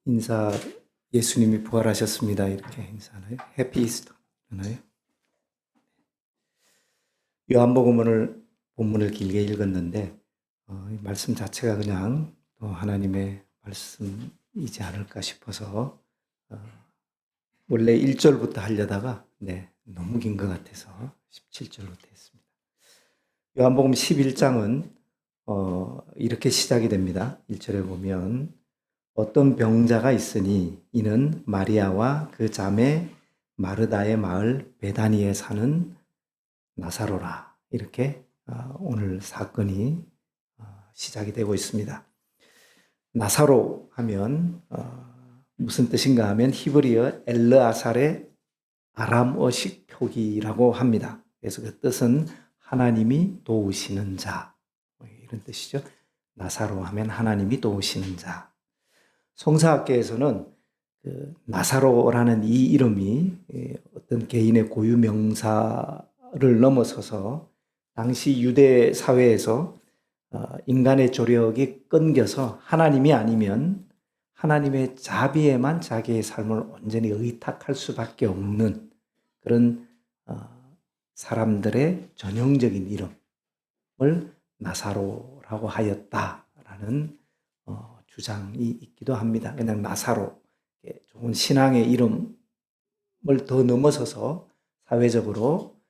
인사, 예수님이 부활하셨습니다. 이렇게 인사하나요? 해피 이스터 하나요? 요한복음 본문을 길게 읽었는데 이 말씀 자체가 그냥 또 하나님의 말씀이지 않을까 싶어서 원래 1절부터 하려다가 너무 긴 것 같아서 17절부터 했습니다. 요한복음 11장은 이렇게 시작이 됩니다. 1절에 보면 어떤 병자가 있으니 이는 마리아와 그 자매 마르다의 마을 베다니에 사는 나사로라. 이렇게 오늘 사건이 시작이 되고 있습니다. 나사로 하면 무슨 뜻인가 하면 히브리어 엘르아살의 아람어식 표기라고 합니다. 그래서 그 뜻은 하나님이 도우시는 자, 이런 뜻이죠. 나사로 하면 하나님이 도우시는 자. 성사학계에서는 그 나사로라는 이 이름이 어떤 개인의 고유 명사를 넘어서서 당시 유대 사회에서 인간의 조력이 끊겨서 하나님이 아니면 하나님의 자비에만 자기의 삶을 온전히 의탁할 수밖에 없는 그런 사람들의 전형적인 이름을 나사로라고 하였다라는 주장이 있기도 합니다. 그냥 나사로, 좋은 신앙의 이름을 더 넘어서서 사회적으로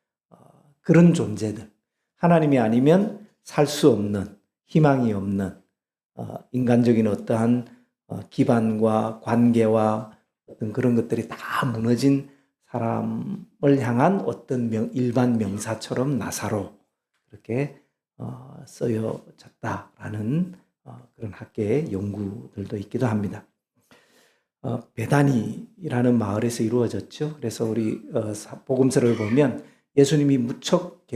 그런 존재들, 하나님이 아니면 살 수 없는, 희망이 없는 인간적인 어떠한 기반과 관계와 어떤 그런 것들이 다 무너진 사람을 향한 어떤 일반 명사처럼 나사로 그렇게 쓰여졌다라는 그런 학계의 연구들도 있기도 합니다. 베다니라는 마을에서 이루어졌죠. 그래서 우리 복음서를 보면 예수님이 무척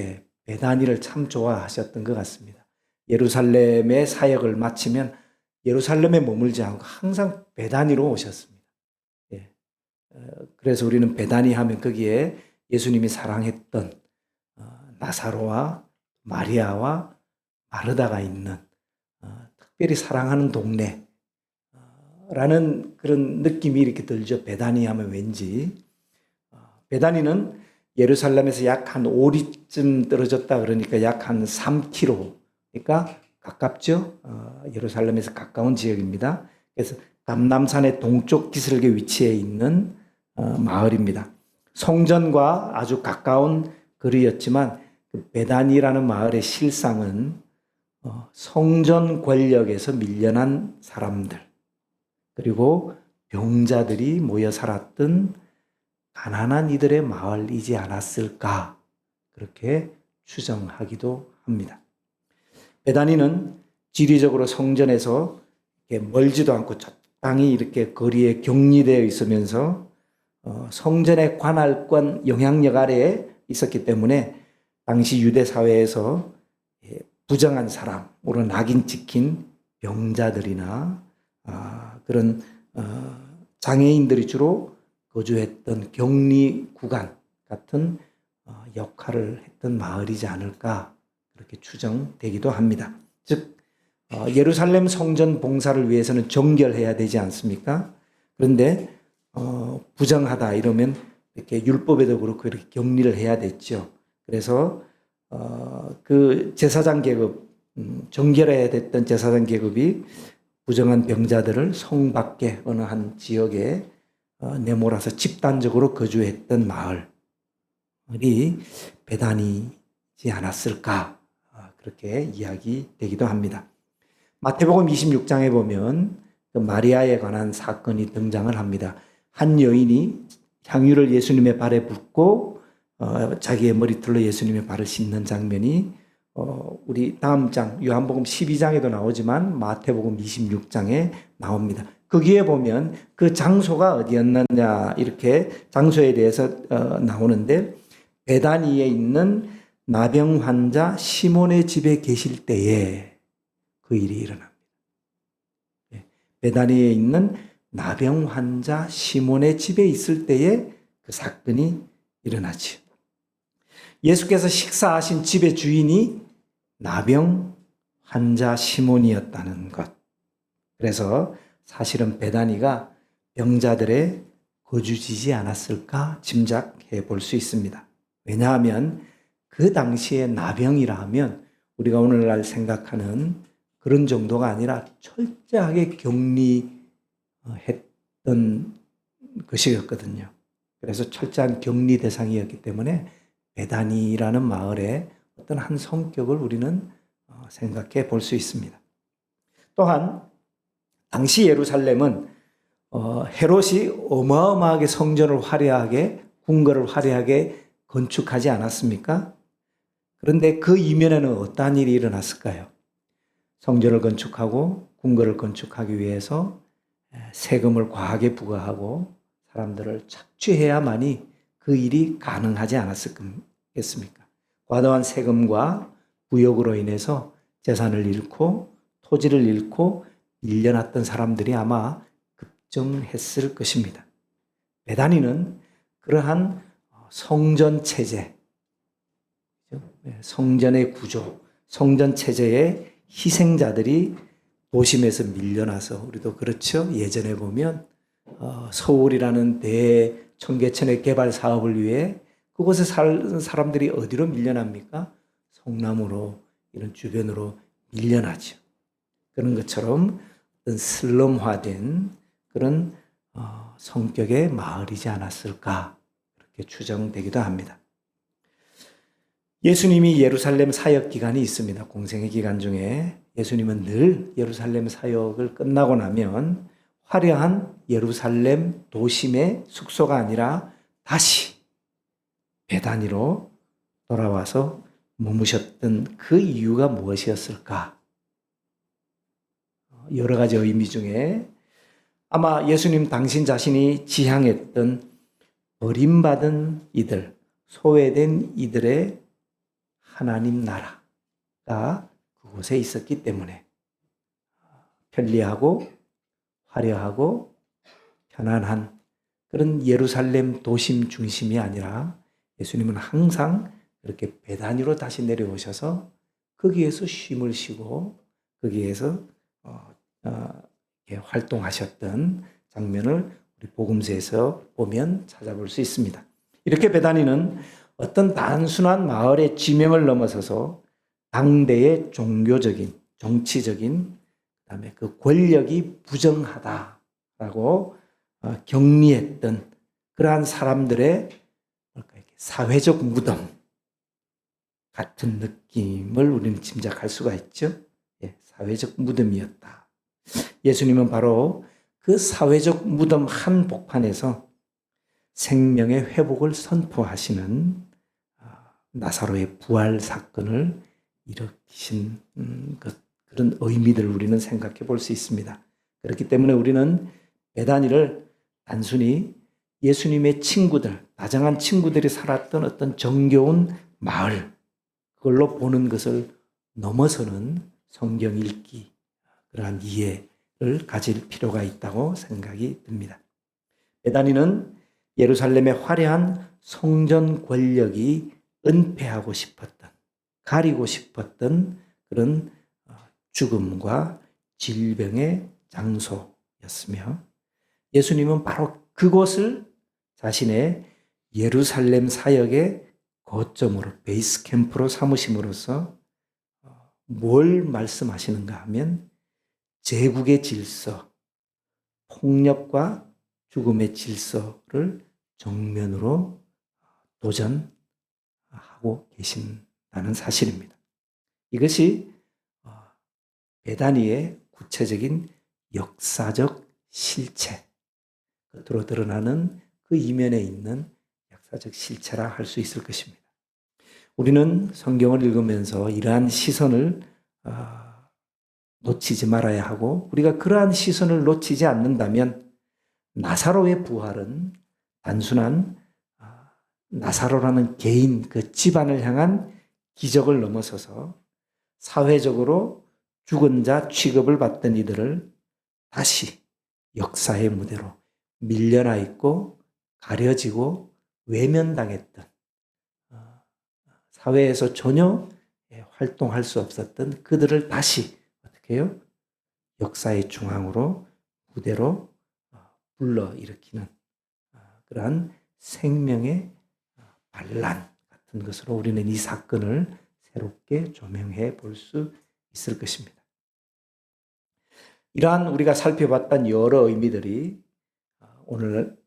베다니를 참 좋아하셨던 것 같습니다. 예루살렘의 사역을 마치면 예루살렘에 머물지 않고 항상 베다니로 오셨습니다. 그래서 우리는 베다니 하면 거기에 예수님이 사랑했던 나사로와 마리아와 마르다가 있는 특별히 사랑하는 동네라는 그런 느낌이 이렇게 들죠. 베다니 하면 왠지. 베다니는 예루살렘에서 약 한 5리쯤 떨어졌다 그러니까 약 한 3km. 그러니까 가깝죠. 예루살렘에서 가까운 지역입니다. 그래서 감람산의 동쪽 기슭에 위치해 있는 마을입니다. 성전과 아주 가까운 거리였지만 그 베다니라는 마을의 실상은 성전 권력에서 밀려난 사람들, 그리고 병자들이 모여 살았던 가난한 이들의 마을이지 않았을까, 그렇게 추정하기도 합니다. 베다니는 지리적으로 성전에서 멀지도 않고 적당히 이렇게 거리에 격리되어 있으면서 성전의 관할권 영향력 아래에 있었기 때문에 당시 유대 사회에서 부정한 사람으로 낙인 찍힌 병자들이나 그런 장애인들이 주로 거주했던 격리 구간 같은 역할을 했던 마을이지 않을까, 그렇게 추정되기도 합니다. 즉 예루살렘 성전 봉사를 위해서는 정결해야 되지 않습니까? 그런데 부정하다 이러면 이렇게 율법에도 그렇고 이렇게 격리를 해야 됐죠. 그래서 그 제사장 계급, 정결해야 됐던 제사장 계급이 부정한 병자들을 성 밖에 어느 한 지역에 내몰아서 집단적으로 거주했던 마을이 베다니지 않았을까, 그렇게 이야기되기도 합니다. 마태복음 26장에 보면 그 마리아에 관한 사건이 등장을 합니다. 한 여인이 향유를 예수님의 발에 붓고 자기의 머리털로 예수님의 발을 씻는 장면이 우리 다음 장 요한복음 12장에도 나오지만 마태복음 26장에 나옵니다. 거기에 보면 그 장소가 어디였느냐, 이렇게 장소에 대해서 나오는데 베다니에 있는 나병 환자 시몬의 집에 계실 때에 그 일이 일어납니다. 베다니에 있는 나병 환자 시몬의 집에 있을 때에 그 사건이 일어나죠. 예수께서 식사하신 집의 주인이 나병 환자 시몬이었다는 것. 그래서 사실은 베다니가 병자들의 거주지지 않았을까 짐작해 볼 수 있습니다. 왜냐하면 그 당시에 나병이라 하면 우리가 오늘날 생각하는 그런 정도가 아니라 철저하게 격리했던 것이었거든요. 그래서 철저한 격리 대상이었기 때문에 베다니라는 마을의 어떤 한 성격을 우리는 생각해 볼 수 있습니다. 또한 당시 예루살렘은 헤롯이 어마어마하게 성전을 화려하게, 궁궐을 화려하게 건축하지 않았습니까? 그런데 그 이면에는 어떠한 일이 일어났을까요? 성전을 건축하고 궁궐을 건축하기 위해서 세금을 과하게 부과하고 사람들을 착취해야만이 그 일이 가능하지 않았겠습니까? 과도한 세금과 부역으로 인해서 재산을 잃고 토지를 잃고 밀려났던 사람들이 아마 급증했을 것입니다. 베다니는 그러한 성전 체제, 성전의 구조, 성전 체제의 희생자들이 도심에서 밀려나서 우리도 그렇죠. 예전에 보면 서울이라는 대청계천의 개발 사업을 위해 그곳에 사는 사람들이 어디로 밀려납니까? 성남으로 이런 주변으로 밀려나죠. 그런 것처럼 어떤 슬럼화된 그런 성격의 마을이지 않았을까 그렇게 추정되기도 합니다. 예수님이 예루살렘 사역 기간이 있습니다. 공생의 기간 중에 예수님은 늘 예루살렘 사역을 끝나고 나면 화려한 예루살렘 도심의 숙소가 아니라 다시 베다니로 돌아와서 머무셨던 그 이유가 무엇이었을까? 여러 가지 의미 중에 아마 예수님 당신 자신이 지향했던 버림받은 이들, 소외된 이들의 하나님 나라가 그곳에 있었기 때문에 편리하고 화려하고 편안한 그런 예루살렘 도심 중심이 아니라 예수님은 항상 그렇게 베다니로 다시 내려오셔서 거기에서 쉼을 쉬고 거기에서 활동하셨던 장면을 우리 복음서에서 보면 찾아볼 수 있습니다. 이렇게 베다니는 어떤 단순한 마을의 지명을 넘어서서 당대의 종교적인, 정치적인, 그다음에 그 권력이 부정하다라고 격리했던 그러한 사람들의 사회적 무덤 같은 느낌을 우리는 짐작할 수가 있죠. 사회적 무덤이었다. 예수님은 바로 그 사회적 무덤 한복판에서 생명의 회복을 선포하시는 나사로의 부활 사건을 일으키신 그런 의미들을 우리는 생각해 볼 수 있습니다. 그렇기 때문에 우리는 베다니를 단순히 예수님의 친구들, 다정한 친구들이 살았던 어떤 정겨운 마을, 그걸로 보는 것을 넘어서는 성경 읽기, 그러한 이해를 가질 필요가 있다고 생각이 듭니다. 베다니는 예루살렘의 화려한 성전 권력이 은폐하고 싶었던, 가리고 싶었던 그런 죽음과 질병의 장소였으며 예수님은 바로 그곳을 자신의 예루살렘 사역의 거점으로 베이스 캠프로 삼으심으로써 뭘 말씀하시는가 하면 제국의 질서, 폭력과 죽음의 질서를 정면으로 도전하고 계신다는 사실입니다. 이것이 베다니의 구체적인 역사적 실체, 겉으로 드러나는 그 이면에 있는 역사적 실체라 할 수 있을 것입니다. 우리는 성경을 읽으면서 이러한 시선을 놓치지 말아야 하고 우리가 그러한 시선을 놓치지 않는다면 나사로의 부활은 단순한 나사로라는 개인 그 집안을 향한 기적을 넘어서서 사회적으로 죽은 자 취급을 받던 이들을 다시 역사의 무대로 밀려나 있고 가려지고 외면당했던 사회에서 전혀 활동할 수 없었던 그들을 다시 어떻게 해요? 역사의 중앙으로 그대로 불러일으키는 그러한 생명의 반란 같은 것으로 우리는 이 사건을 새롭게 조명해 볼 수 있을 것입니다. 이러한 우리가 살펴봤던 여러 의미들이 오늘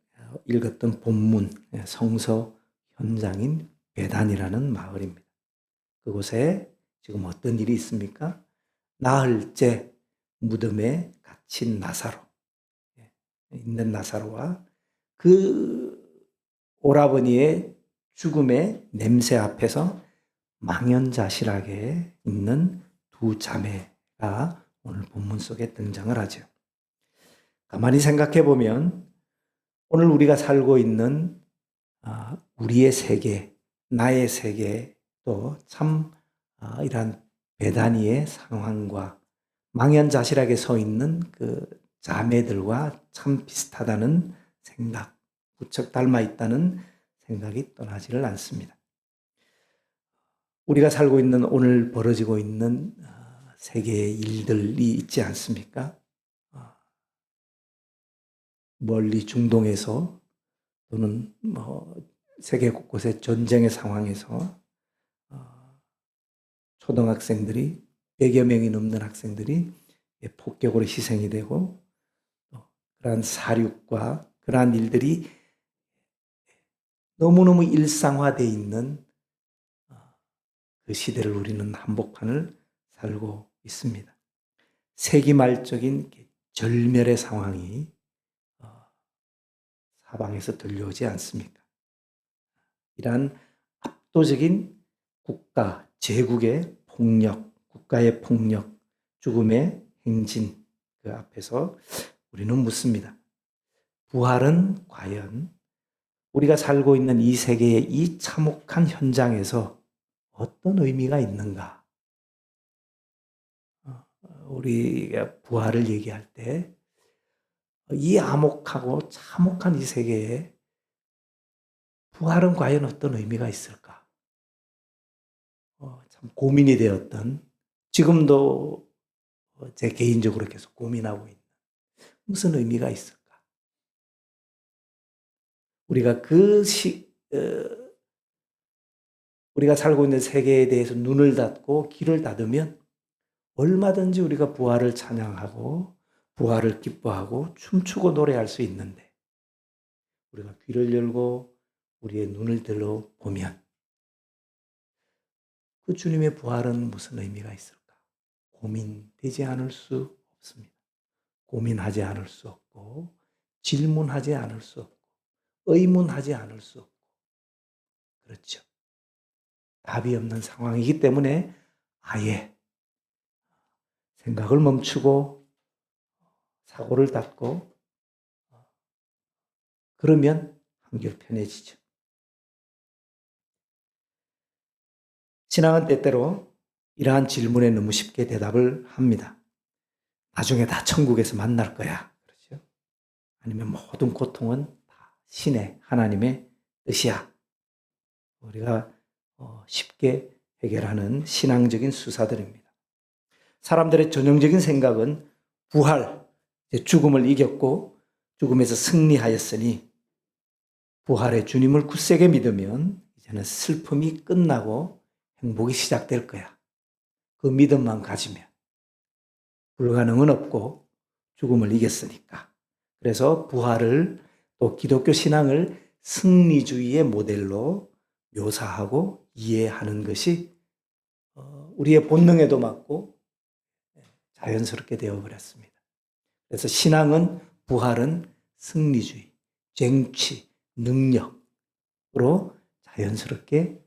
읽었던 본문 성서 현장인 베단이라는 마을입니다. 그곳에 지금 어떤 일이 있습니까? 나흘째 무덤에 갇힌 나사로 있는 나사로와 그 오라버니의 죽음의 냄새 앞에서 망연자실하게 있는 두 자매가 오늘 본문 속에 등장을 하죠. 가만히 생각해 보면 오늘 우리가 살고 있는 우리의 세계, 나의 세계도 참 이러한 베다니의 상황과 망연자실하게 서 있는 그 자매들과 참 비슷하다는 생각, 무척 닮아 있다는 생각이 떠나지를 않습니다. 우리가 살고 있는 오늘 벌어지고 있는 세계의 일들이 있지 않습니까? 멀리 중동에서 또는 세계 곳곳의 전쟁의 상황에서 초등학생들이 100여 명이 넘는 학생들이 폭격으로 희생이 되고 그러한 사륙과 그러한 일들이 너무너무 일상화되어 있는 그 시대를 우리는 한복판을 살고 있습니다. 세기말적인 절멸의 상황이 사방에서 들려오지 않습니까? 이러한 압도적인 국가, 제국의 폭력, 국가의 폭력, 죽음의 행진 그 앞에서 우리는 묻습니다. 부활은 과연 우리가 살고 있는 이 세계의 이 참혹한 현장에서 어떤 의미가 있는가? 우리가 부활을 얘기할 때 이 암혹하고 참혹한 이 세계에 부활은 과연 어떤 의미가 있을까? 참 고민이 되었던, 지금도 제 개인적으로 계속 고민하고 있는 무슨 의미가 있을까? 우리가 우리가 살고 있는 세계에 대해서 눈을 닫고 귀를 닫으면 얼마든지 우리가 부활을 찬양하고 부활을 기뻐하고 춤추고 노래할 수 있는데 우리가 귀를 열고 우리의 눈을 들어보면 그 주님의 부활은 무슨 의미가 있을까? 고민되지 않을 수 없습니다. 고민하지 않을 수 없고 질문하지 않을 수 없고 의문하지 않을 수 없고 그렇죠. 답이 없는 상황이기 때문에 아예 생각을 멈추고 사고를 닫고 그러면 한결 편해지죠. 신앙은 때때로 이러한 질문에 너무 쉽게 대답을 합니다. 나중에 다 천국에서 만날 거야. 그렇죠? 아니면 모든 고통은 다 신의 하나님의 뜻이야. 우리가 쉽게 해결하는 신앙적인 수사들입니다. 사람들의 전형적인 생각은 부활, 죽음을 이겼고 죽음에서 승리하였으니 부활의 주님을 굳세게 믿으면 이제는 슬픔이 끝나고 행복이 시작될 거야. 그 믿음만 가지면 불가능은 없고 죽음을 이겼으니까. 그래서 부활을 또 기독교 신앙을 승리주의의 모델로 묘사하고 이해하는 것이 우리의 본능에도 맞고 자연스럽게 되어버렸습니다. 그래서 신앙은 부활은 승리주의, 쟁취, 능력으로 자연스럽게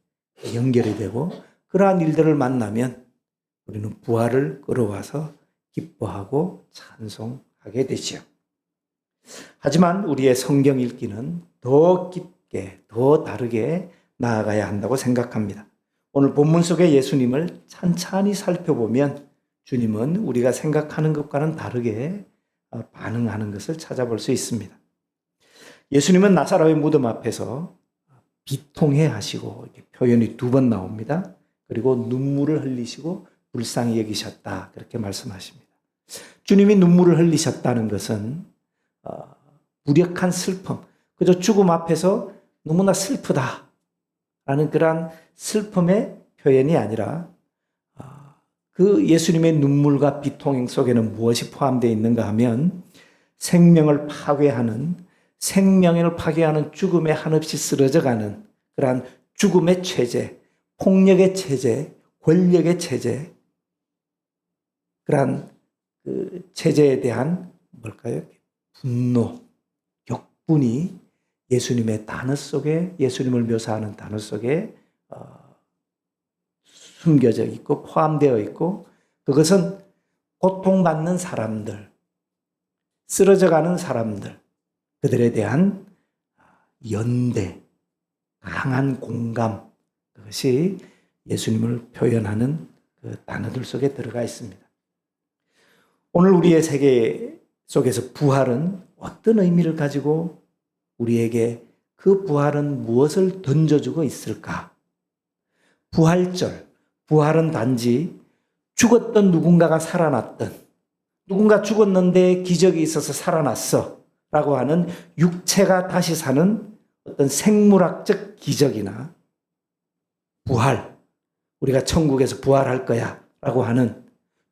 연결이 되고 그러한 일들을 만나면 우리는 부활을 끌어와서 기뻐하고 찬송하게 되죠. 하지만 우리의 성경 읽기는 더 깊게, 더 다르게 나아가야 한다고 생각합니다. 오늘 본문 속의 예수님을 찬찬히 살펴보면 주님은 우리가 생각하는 것과는 다르게 반응하는 것을 찾아볼 수 있습니다. 예수님은 나사로의 무덤 앞에서 비통해 하시고 표현이 2번 나옵니다. 그리고 눈물을 흘리시고 불쌍히 여기셨다 그렇게 말씀하십니다. 주님이 눈물을 흘리셨다는 것은 무력한 슬픔, 그저 죽음 앞에서 너무나 슬프다라는 그러한 슬픔의 표현이 아니라 그 예수님의 눈물과 비통 속에는 무엇이 포함되어 있는가 하면 생명을 파괴하는 죽음에 한없이 쓰러져가는 그러한 죽음의 체제, 폭력의 체제, 권력의 체제, 그러한 그 체제에 대한 뭘까요? 분노, 격분이 예수님의 단어 속에, 예수님을 묘사하는 단어 속에 숨겨져 있고 포함되어 있고, 그것은 고통받는 사람들, 쓰러져가는 사람들, 그들에 대한 연대, 강한 공감, 그것이 예수님을 표현하는 그 단어들 속에 들어가 있습니다. 오늘 우리의 세계 속에서 부활은 어떤 의미를 가지고 우리에게 그 부활은 무엇을 던져주고 있을까? 부활절, 부활은 단지 죽었던 누군가가 살아났던, 누군가 죽었는데 기적이 있어서 살아났어 라고 하는 육체가 다시 사는 어떤 생물학적 기적이나 부활, 우리가 천국에서 부활할 거야 라고 하는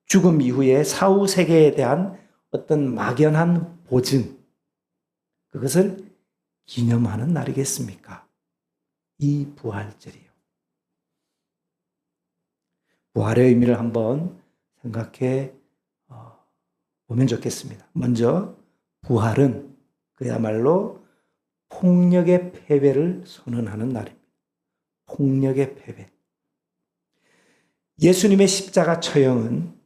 죽음 이후의 사후 세계에 대한 어떤 막연한 보증, 그것을 기념하는 날이겠습니까? 이 부활절이요. 부활의 의미를 한번 생각해 보면 좋겠습니다. 먼저 부활은 그야말로 폭력의 패배를 선언하는 날입니다. 폭력의 패배. 예수님의 십자가 처형은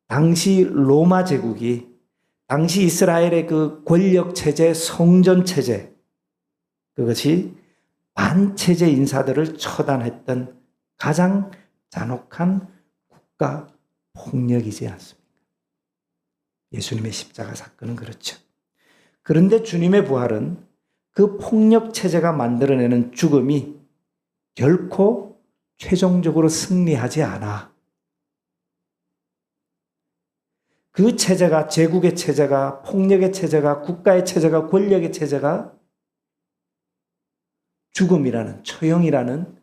당시 로마 제국이, 당시 이스라엘의 그 권력 체제, 성전 체제, 그것이 반체제 인사들을 처단했던 가장 잔혹한 국가 폭력이지 않습니까? 예수님의 십자가 사건은 그렇죠. 그런데 주님의 부활은 그 폭력 체제가 만들어내는 죽음이 결코 최종적으로 승리하지 않아. 그 체제가, 제국의 체제가, 폭력의 체제가, 국가의 체제가, 권력의 체제가 죽음이라는, 처형이라는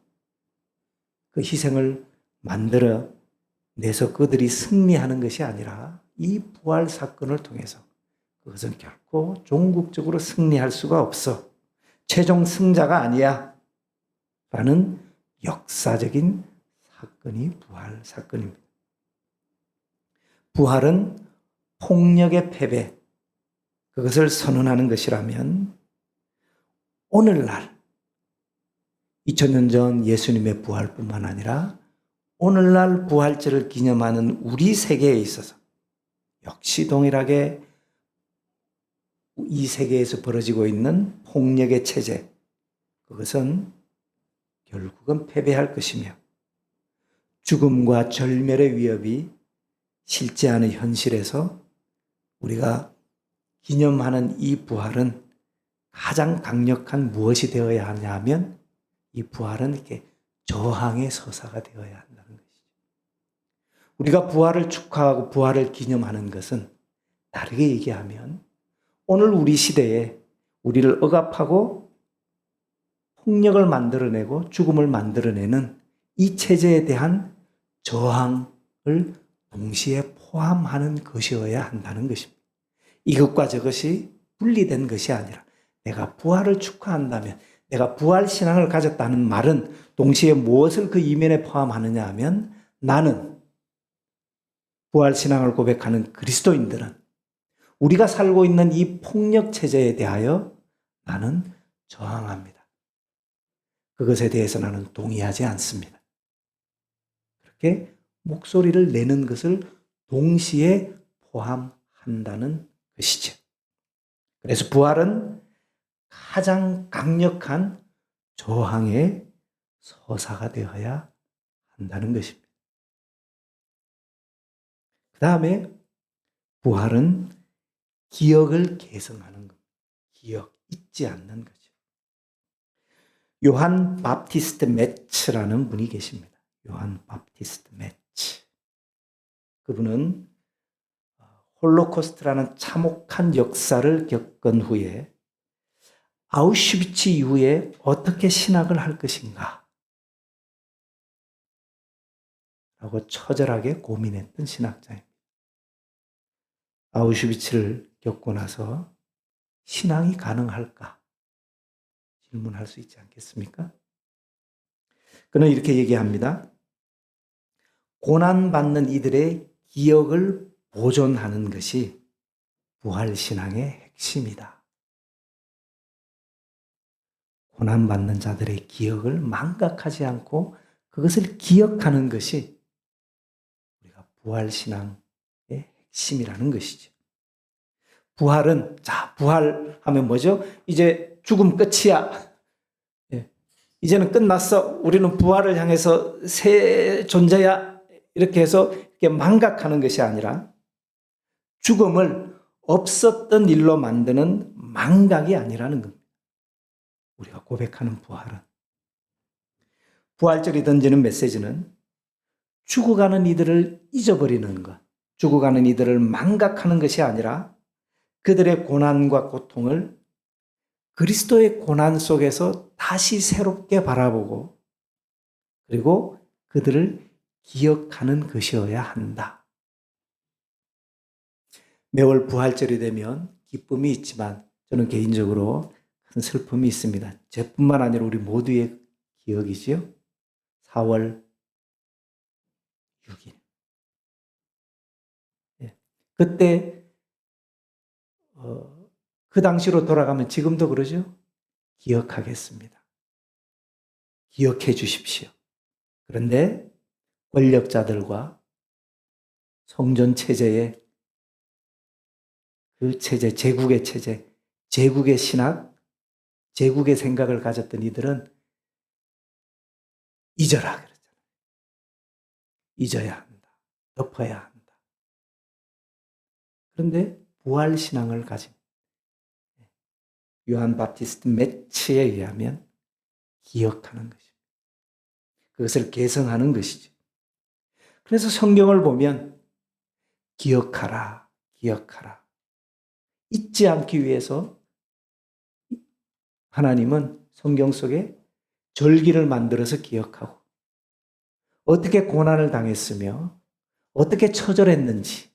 그 희생을 만들어내서 그들이 승리하는 것이 아니라 이 부활 사건을 통해서 그것은 결코 종국적으로 승리할 수가 없어. 최종 승자가 아니야. 라는 역사적인 사건이 부활 사건입니다. 부활은 폭력의 패배, 그것을 선언하는 것이라면 오늘날 2000년 전 예수님의 부활뿐만 아니라 오늘날 부활절을 기념하는 우리 세계에 있어서 역시 동일하게 이 세계에서 벌어지고 있는 폭력의 체제, 그것은 결국은 패배할 것이며 죽음과 절멸의 위협이 실제하는 현실에서 우리가 기념하는 이 부활은 가장 강력한 무엇이 되어야 하냐 하면 이 부활은 이렇게 저항의 서사가 되어야 한다는 것이죠. 우리가 부활을 축하하고 부활을 기념하는 것은 다르게 얘기하면 오늘 우리 시대에 우리를 억압하고 폭력을 만들어내고 죽음을 만들어내는 이 체제에 대한 저항을 동시에 포함하는 것이어야 한다는 것입니다. 이것과 저것이 분리된 것이 아니라 내가 부활을 축하한다면, 내가 부활 신앙을 가졌다는 말은 동시에 무엇을 그 이면에 포함하느냐 하면 나는, 부활 신앙을 고백하는 그리스도인들은 우리가 살고 있는 이 폭력 체제에 대하여 나는 저항합니다. 그것에 대해서 나는 동의하지 않습니다. 그렇게 목소리를 내는 것을 동시에 포함한다는 것이죠. 그래서 부활은 가장 강력한 저항의 서사가 되어야 한다는 것입니다. 그 다음에 부활은 기억을 계승하는 겁니다. 기억, 잊지 않는 거죠. 요한 밥티스트 매츠라는 분이 계십니다. 요한 밥티스트 매츠. 그분은 홀로코스트라는 참혹한 역사를 겪은 후에 아우슈비츠 이후에 어떻게 신학을 할 것인가 라고 처절하게 고민했던 신학자입니다. 아우슈비츠를 겪고 나서 신앙이 가능할까 질문할 수 있지 않겠습니까? 그는 이렇게 얘기합니다. 고난받는 이들의 기억을 보존하는 것이 부활신앙의 핵심이다. 고난받는 자들의 기억을 망각하지 않고 그것을 기억하는 것이 우리가 부활신앙의 핵심이라는 것이죠. 부활하면 뭐죠? 이제 죽음 끝이야. 이제는 끝났어. 우리는 부활을 향해서 새 존재야. 이렇게 해서 이렇게 망각하는 것이 아니라 죽음을 없었던 일로 만드는 망각이 아니라는 겁니다. 우리가 고백하는 부활은. 부활절이 던지는 메시지는 죽어가는 이들을 잊어버리는 것, 죽어가는 이들을 망각하는 것이 아니라 그들의 고난과 고통을 그리스도의 고난 속에서 다시 새롭게 바라보고 그리고 그들을 기억하는 것이어야 한다. 매월 부활절이 되면 기쁨이 있지만 저는 개인적으로 큰 슬픔이 있습니다. 저뿐만 아니라 우리 모두의 기억이지요. 4월 6일. 그때 그 당시로 돌아가면 지금도 그러죠. 기억하겠습니다. 기억해 주십시오. 그런데 권력자들과 성전 체제의 그 체제, 제국의 체제, 제국의 신학, 제국의 생각을 가졌던 이들은 잊어라 그러잖아요. 잊어야 한다. 덮어야 한다. 그런데 부활신앙을 가진 요한 바티스트 매치에 의하면 기억하는 것입니다. 그것을 개성하는 것이죠. 그래서 성경을 보면 기억하라, 기억하라. 잊지 않기 위해서 하나님은 성경 속에 절기를 만들어서 기억하고 어떻게 고난을 당했으며 어떻게 처절했는지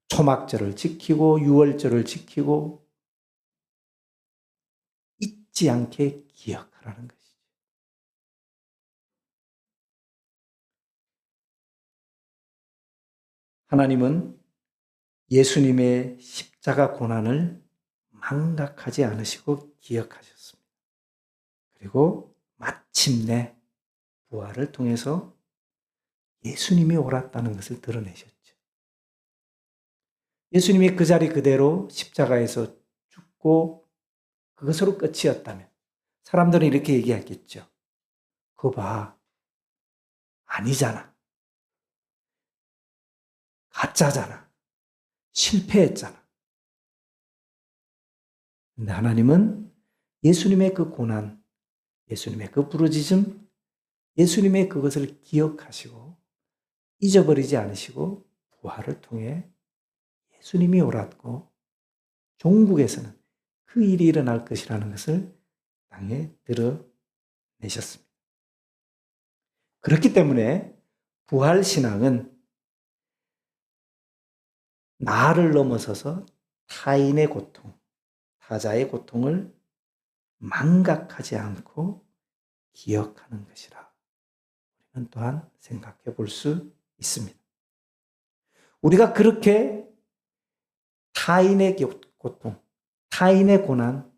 초막절을 지키고 유월절을 지키고 잊지 않게 기억하라는 것이죠. 하나님은 예수님의 십자가 고난을 망각하지 않으시고 기억하셨습니다. 그리고 마침내 부활을 통해서 예수님이 옳았다는 것을 드러내셨죠. 예수님이 그 자리 그대로 십자가에서 죽고 그것으로 끝이었다면 사람들은 이렇게 얘기했겠죠. 그거 봐. 아니잖아. 가짜잖아. 실패했잖아. 근데 하나님은 예수님의 그 고난, 예수님의 그 부르짖음, 예수님의 그것을 기억하시고 잊어버리지 않으시고 부활을 통해 예수님이 옳았고 종국에서는 그 일이 일어날 것이라는 것을 땅에 드러내셨습니다. 그렇기 때문에 부활신앙은 나를 넘어서서 타인의 고통, 타자의 고통을 망각하지 않고 기억하는 것이라 우리는 또한 생각해 볼 수 있습니다. 우리가 그렇게 타인의 고통, 타인의 고난,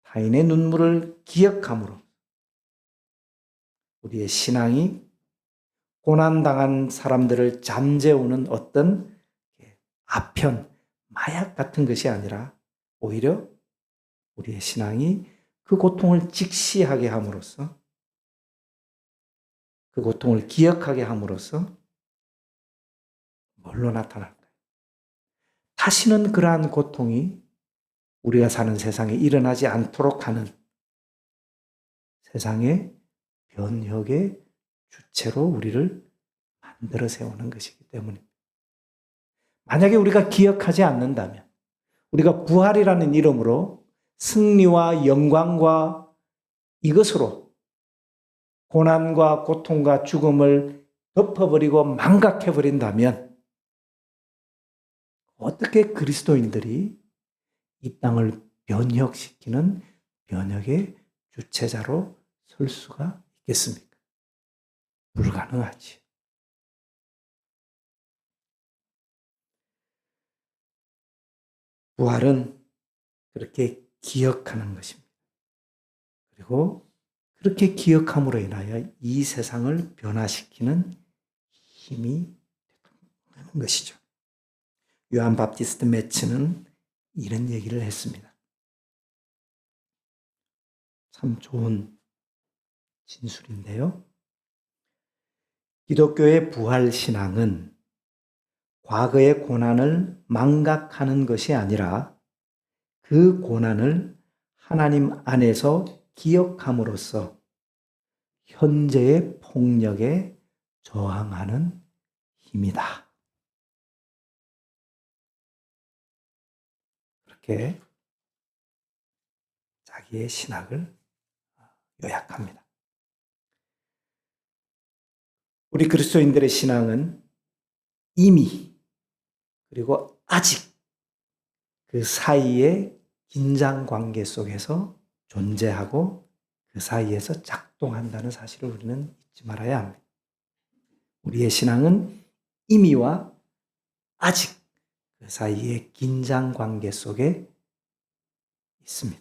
타인의 눈물을 기억함으로 우리의 신앙이 고난당한 사람들을 잠재우는 어떤 아편, 마약 같은 것이 아니라 오히려 우리의 신앙이 그 고통을 직시하게 함으로써 그 고통을 기억하게 함으로써 뭘로 나타날까요? 다시는 그러한 고통이 우리가 사는 세상에 일어나지 않도록 하는 세상의 변혁의 주체로 우리를 만들어 세우는 것이기 때문입니다. 만약에 우리가 기억하지 않는다면, 우리가 부활이라는 이름으로 승리와 영광과 이것으로 고난과 고통과 죽음을 덮어버리고 망각해버린다면 어떻게 그리스도인들이 이 땅을 변혁시키는 변혁의 주체자로 설 수가 있겠습니까? 불가능하지. 부활은 그렇게 기억하는 것입니다. 그리고 그렇게 기억함으로 인하여 이 세상을 변화시키는 힘이 되는 것이죠. 요한 바프티스트 매츠는 이런 얘기를 했습니다. 참 좋은 진술인데요. 기독교의 부활 신앙은 과거의 고난을 망각하는 것이 아니라 그 고난을 하나님 안에서 기억함으로써 현재의 폭력에 저항하는 힘이다. 그렇게 자기의 신학을 요약합니다. 우리 그리스도인들의 신앙은 이미 그리고 아직 그 사이의 긴장 관계 속에서 존재하고 그 사이에서 작동한다는 사실을 우리는 잊지 말아야 합니다. 우리의 신앙은 이미와 아직 그 사이의 긴장 관계 속에 있습니다.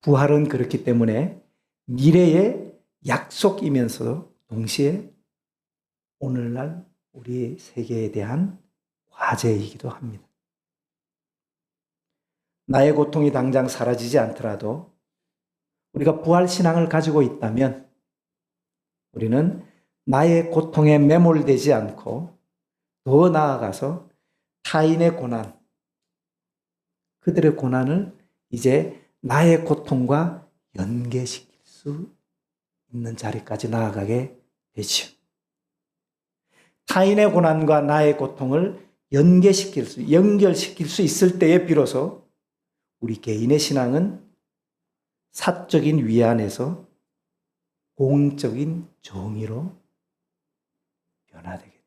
부활은 그렇기 때문에 미래의 약속이면서 동시에 오늘날 우리 세계에 대한 과제이기도 합니다. 나의 고통이 당장 사라지지 않더라도 우리가 부활 신앙을 가지고 있다면 우리는 나의 고통에 매몰되지 않고 더 나아가서 타인의 고난, 그들의 고난을 이제 나의 고통과 연계시킬 수 있는 자리까지 나아가게 되죠. 타인의 고난과 나의 고통을 연결시킬 수 있을 때에 비로소 우리 개인의 신앙은 사적인 위안에서 공적인 정의로 변화되게 되죠.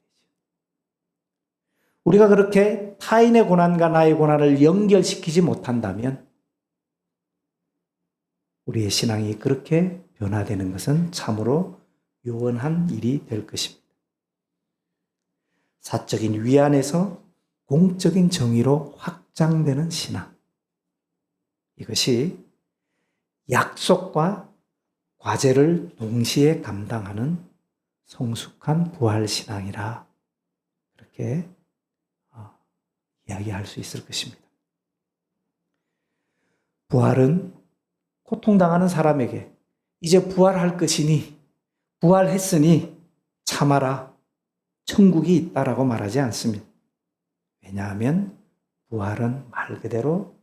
우리가 그렇게 타인의 고난과 나의 고난을 연결시키지 못한다면 우리의 신앙이 그렇게 변화되는 것은 참으로 요원한 일이 될 것입니다. 사적인 위안에서 공적인 정의로 확장되는 신앙. 이것이 약속과 과제를 동시에 감당하는 성숙한 부활신앙이라 그렇게 이야기할 수 있을 것입니다. 부활은 고통당하는 사람에게 이제 부활할 것이니 부활했으니 참아라 천국이 있다라고 말하지 않습니다. 왜냐하면 부활은 말 그대로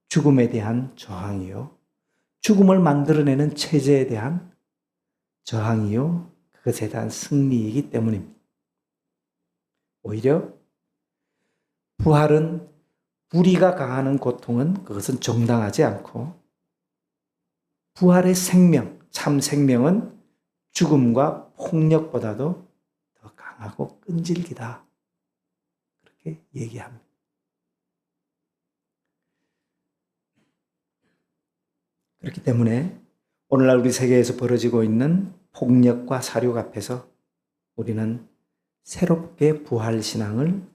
죽음에 대한 저항이요 죽음을 만들어내는 체제에 대한 저항이요 그것에 대한 승리이기 때문입니다. 오히려 부활은 불의가 강하는 고통은 그것은 정당하지 않고 부활의 생명, 참 생명은 죽음과 폭력보다도 더 강하고 끈질기다. 그렇게 얘기합니다. 그렇기 때문에 오늘날 우리 세계에서 벌어지고 있는 폭력과 사륙 앞에서 우리는 새롭게 부활신앙을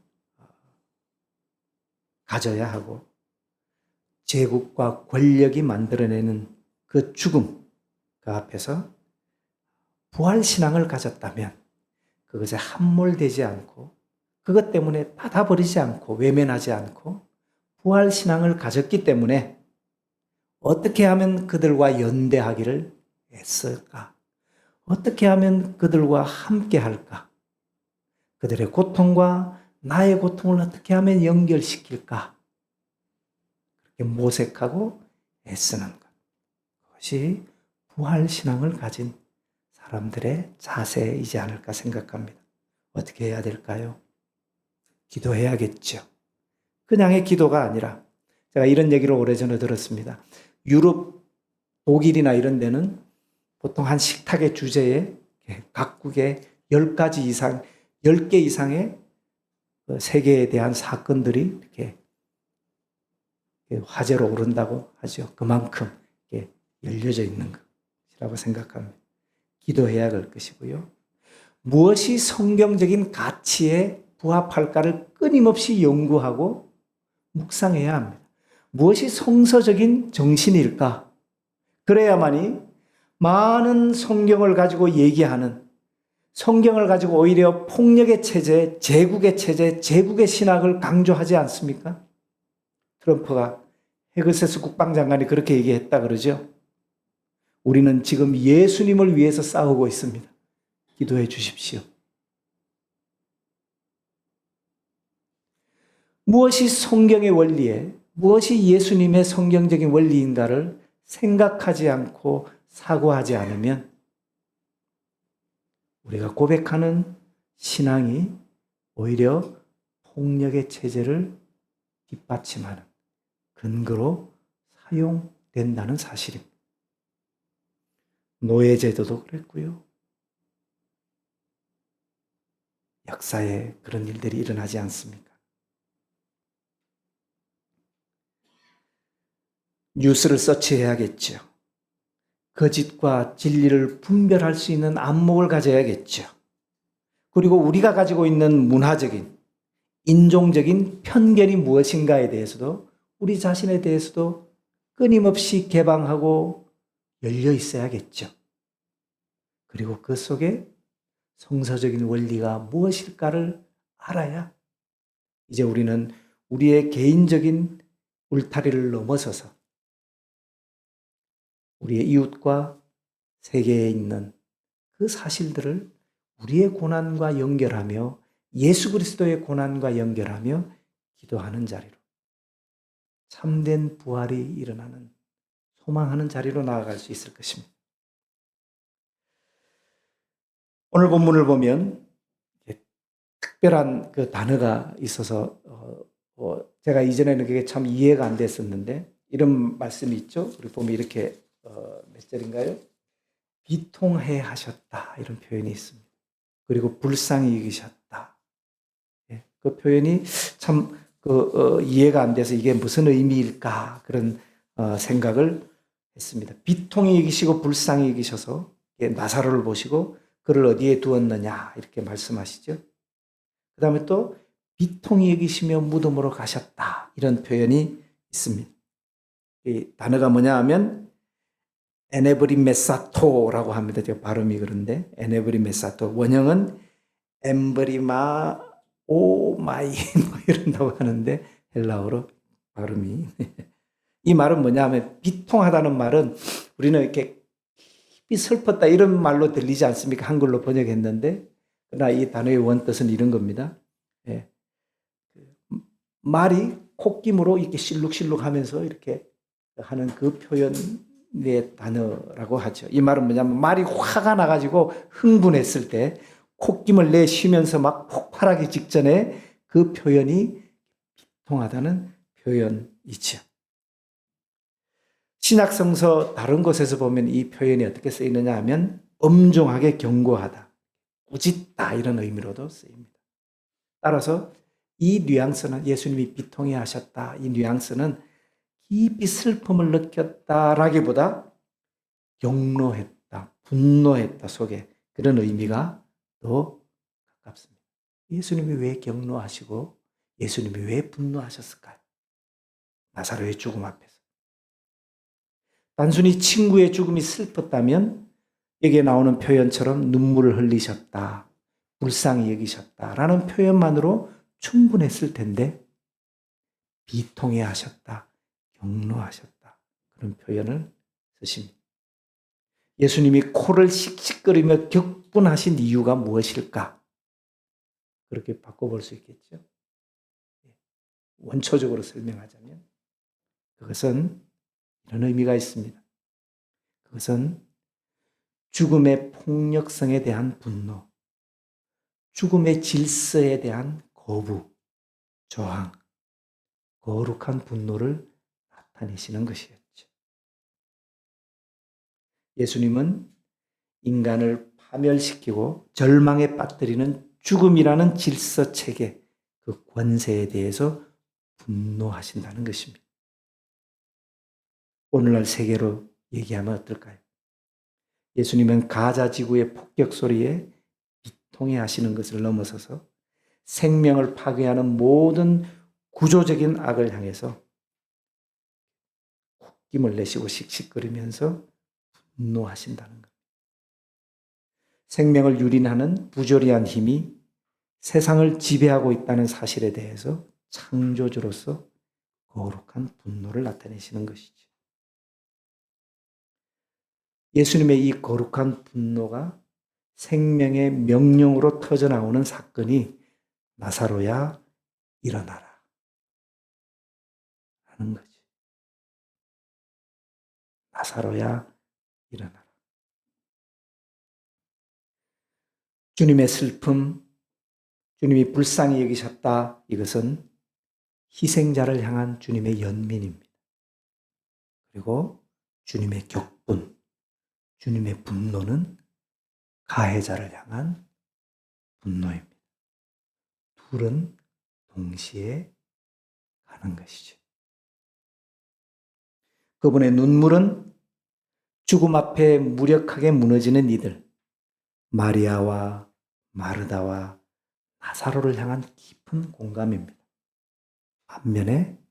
가져야 하고 제국과 권력이 만들어내는 그 죽음, 그 앞에서 부활신앙을 가졌다면 그것에 함몰되지 않고 그것 때문에 닫아버리지 않고 외면하지 않고 부활신앙을 가졌기 때문에 어떻게 하면 그들과 연대하기를 애쓸까? 어떻게 하면 그들과 함께 할까? 그들의 고통과 나의 고통을 어떻게 하면 연결시킬까? 그렇게 모색하고 애쓰는 것. 그것이 부활신앙을 가진 사람들의 자세이지 않을까 생각합니다. 어떻게 해야 될까요? 기도해야겠죠. 그냥의 기도가 아니라 제가 이런 얘기를 오래전에 들었습니다. 유럽, 독일이나 이런 데는 보통 한 식탁의 주제에 각국의 10가지 이상, 10개 이상의 세계에 대한 사건들이 이렇게 화제로 오른다고 하죠. 그만큼 열려져 있는 것이라고 생각합니다. 기도해야 할 것이고요. 무엇이 성경적인 가치에 부합할까를 끊임없이 연구하고 묵상해야 합니다. 무엇이 성서적인 정신일까? 그래야만이 많은 성경을 가지고 얘기하는, 성경을 가지고 오히려 폭력의 체제, 제국의 체제, 제국의 신학을 강조하지 않습니까? 트럼프가 헤그세스 국방장관이 그렇게 얘기했다 그러죠. 우리는 지금 예수님을 위해서 싸우고 있습니다. 기도해 주십시오. 무엇이 성경의 원리에, 무엇이 예수님의 성경적인 원리인가를 생각하지 않고 사고하지 않으면 우리가 고백하는 신앙이 오히려 폭력의 체제를 뒷받침하는 근거로 사용된다는 사실입니다. 노예제도도 그랬고요. 역사에 그런 일들이 일어나지 않습니까? 뉴스를 서치해야겠죠. 거짓과 진리를 분별할 수 있는 안목을 가져야겠죠. 그리고 우리가 가지고 있는 문화적인, 인종적인 편견이 무엇인가에 대해서도 우리 자신에 대해서도 끊임없이 개방하고 열려 있어야겠죠. 그리고 그 속에 성서적인 원리가 무엇일까를 알아야 이제 우리는 우리의 개인적인 울타리를 넘어서서 우리의 이웃과 세계에 있는 그 사실들을 우리의 고난과 연결하며 예수 그리스도의 고난과 연결하며 기도하는 자리로 참된 부활이 일어나는 소망하는 자리로 나아갈 수 있을 것입니다. 오늘 본문을 보면 특별한 그 단어가 있어서 제가 이전에는 그게 참 이해가 안 됐었는데 이런 말씀이 있죠. 우리 보면 이렇게 몇 절인가요? 비통해 하셨다 이런 표현이 있습니다. 그리고 불쌍히 여기셨다. 그 표현이 참 이해가 안 돼서 이게 무슨 의미일까 그런 생각을 했습니다. 비통히 여기시고 불쌍히 여기셔서 나사로를 보시고 그를 어디에 두었느냐 이렇게 말씀하시죠. 그 다음에 또 비통히 여기시며 무덤으로 가셨다 이런 표현이 있습니다. 이 단어가 뭐냐 하면 에네브리메사토라고 합니다. 제가 발음이 그런데 에네브리메사토 원형은 엠브리마 오마이 뭐 이런다고 하는데 헬라어로 발음이 이 말은 뭐냐 하면 비통하다는 말은 우리는 이렇게 깊이 슬펐다 이런 말로 들리지 않습니까? 한글로 번역했는데 그러나 이 단어의 원뜻은 이런 겁니다. 말이 콧김으로 이렇게 실룩실룩 하면서 이렇게 하는 그 표현의 단어라고 하죠. 이 말은 뭐냐면 말이 화가 나가지고 흥분했을 때 콧김을 내쉬면서 막 폭발하기 직전에 그 표현이 비통하다는 표현이죠. 신약성서 다른 곳에서 보면 이 표현이 어떻게 쓰이느냐 하면 엄중하게 경고하다, 꾸짖다 이런 의미로도 쓰입니다. 따라서 이 뉘앙스는 예수님이 비통해 하셨다. 이 뉘앙스는 깊이 슬픔을 느꼈다라기보다 경노했다, 분노했다 속에 그런 의미가 더 가깝습니다. 예수님이 왜 경노하시고 예수님이 왜 분노하셨을까요? 나사로의 죽음 앞에서. 단순히 친구의 죽음이 슬펐다면 여기에 나오는 표현처럼 눈물을 흘리셨다, 불쌍히 여기셨다라는 표현만으로 충분했을 텐데 비통해 하셨다, 경노하셨다 그런 표현을 쓰십니다. 예수님이 코를 씩씩거리며 격분하신 이유가 무엇일까? 그렇게 바꿔볼 수 있겠죠. 원초적으로 설명하자면 그것은 이런 의미가 있습니다. 그것은 죽음의 폭력성에 대한 분노, 죽음의 질서에 대한 거부, 저항, 거룩한 분노를 나타내시는 것이었죠. 예수님은 인간을 파멸시키고 절망에 빠뜨리는 죽음이라는 질서 체계, 그 권세에 대해서 분노하신다는 것입니다. 오늘날 세계로 얘기하면 어떨까요? 예수님은 가자 지구의 폭격 소리에 비통해 하시는 것을 넘어서서 생명을 파괴하는 모든 구조적인 악을 향해서 콧김을 내시고 씩씩거리면서 분노하신다는 것. 생명을 유린하는 부조리한 힘이 세상을 지배하고 있다는 사실에 대해서 창조주로서 거룩한 분노를 나타내시는 것이죠. 예수님의 이 거룩한 분노가 생명의 명령으로 터져나오는 사건이 나사로야 일어나라 하는 거지. 나사로야 일어나라. 주님의 슬픔, 주님이 불쌍히 여기셨다. 이것은 희생자를 향한 주님의 연민입니다. 그리고 주님의 격분, 주님의 분노는 가해자를 향한 분노입니다. 둘은 동시에 가는 것이죠. 그분의 눈물은 죽음 앞에 무력하게 무너지는 이들, 마리아와 마르다와 나사로를 향한 깊은 공감입니다. 반면에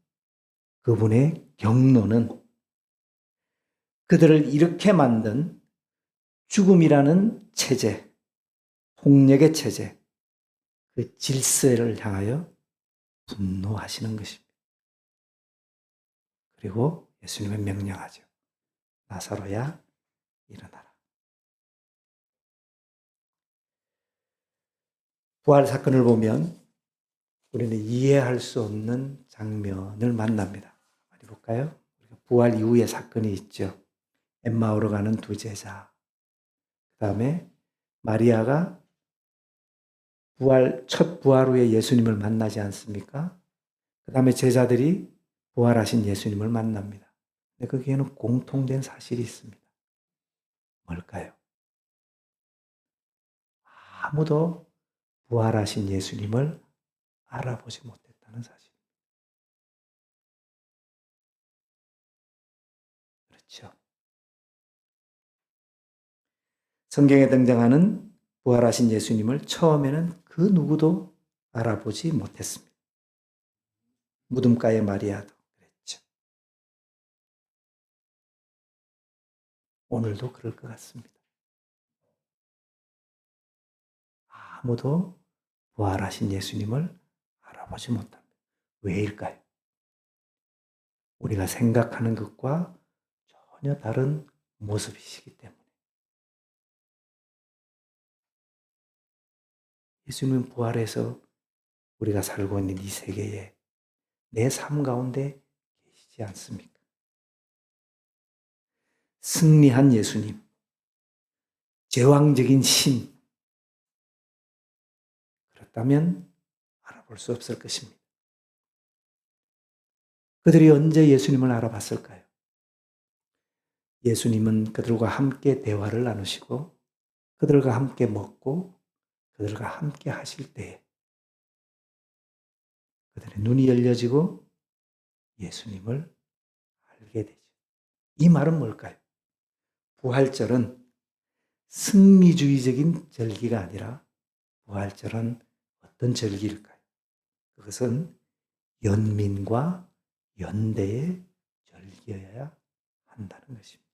그분의 경노는 그들을 이렇게 만든 죽음이라는 체제, 폭력의 체제, 그 질서를 향하여 분노하시는 것입니다. 그리고 예수님은 명령하죠. 나사로야 일어나라. 부활 사건을 보면 우리는 이해할 수 없는 장면을 만납니다. 어디 볼까요? 부활 이후의 사건이 있죠. 엠마오로 가는 두 제자. 그 다음에 마리아가 첫 부활 후에 예수님을 만나지 않습니까? 그 다음에 제자들이 부활하신 예수님을 만납니다. 근데 거기에는 공통된 사실이 있습니다. 뭘까요? 아무도 부활하신 예수님을 알아보지 못했다는 사실. 그렇죠. 성경에 등장하는 부활하신 예수님을 처음에는 그 누구도 알아보지 못했습니다. 무덤가의 마리아도 그랬죠. 오늘도 그럴 것 같습니다. 아무도 부활하신 예수님을 알아보지 못합니다. 왜일까요? 우리가 생각하는 것과 전혀 다른 모습이시기 때문에. 예수님은 부활해서 우리가 살고 있는 이 세계에 내 삶 가운데 계시지 않습니까? 승리한 예수님, 제왕적인 신, 그렇다면 알아볼 수 없을 것입니다. 그들이 언제 예수님을 알아봤을까요? 예수님은 그들과 함께 대화를 나누시고 그들과 함께 먹고 그들과 함께 하실 때에 그들의 눈이 열려지고 예수님을 알게 되죠. 이 말은 뭘까요? 부활절은 승리주의적인 절기가 아니라 부활절은 어떤 절기일까요? 그것은 연민과 연대의 절기여야 한다는 것입니다.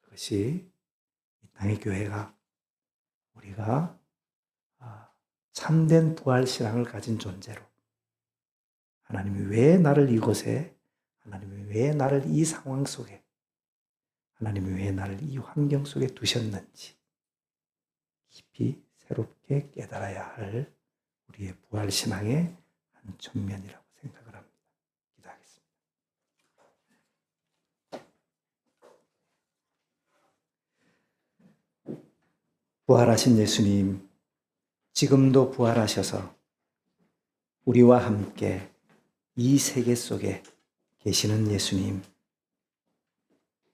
그것이 이 땅의 교회가 우리가 참된 부활 신앙을 가진 존재로 하나님이 왜 나를 이곳에, 하나님이 왜 나를 이 상황 속에, 하나님이 왜 나를 이 환경 속에 두셨는지 깊이 새롭게 깨달아야 할 우리의 부활 신앙의 한 측면이라고 생각을 합니다. 기도하겠습니다. 부활하신 예수님, 지금도 부활하셔서 우리와 함께 이 세계 속에 계시는 예수님,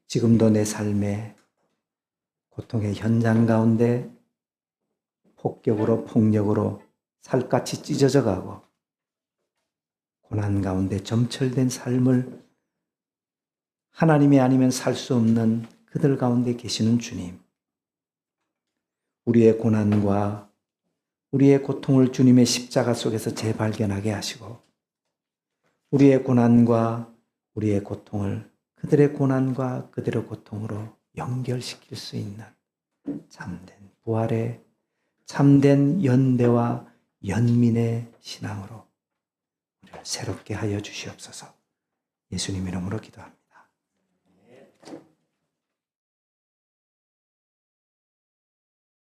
지금도 내 삶의 고통의 현장 가운데 폭격으로 폭력으로 살갗이 찢어져 가고 고난 가운데 점철된 삶을 하나님이 아니면 살 수 없는 그들 가운데 계시는 주님, 우리의 고난과 우리의 고통을 주님의 십자가 속에서 재발견하게 하시고 우리의 고난과 우리의 고통을 그들의 고난과 그들의 고통으로 연결시킬 수 있는 참된 부활의 참된 연대와 연민의 신앙으로 우리를 새롭게 하여 주시옵소서. 예수님 이름으로 기도합니다.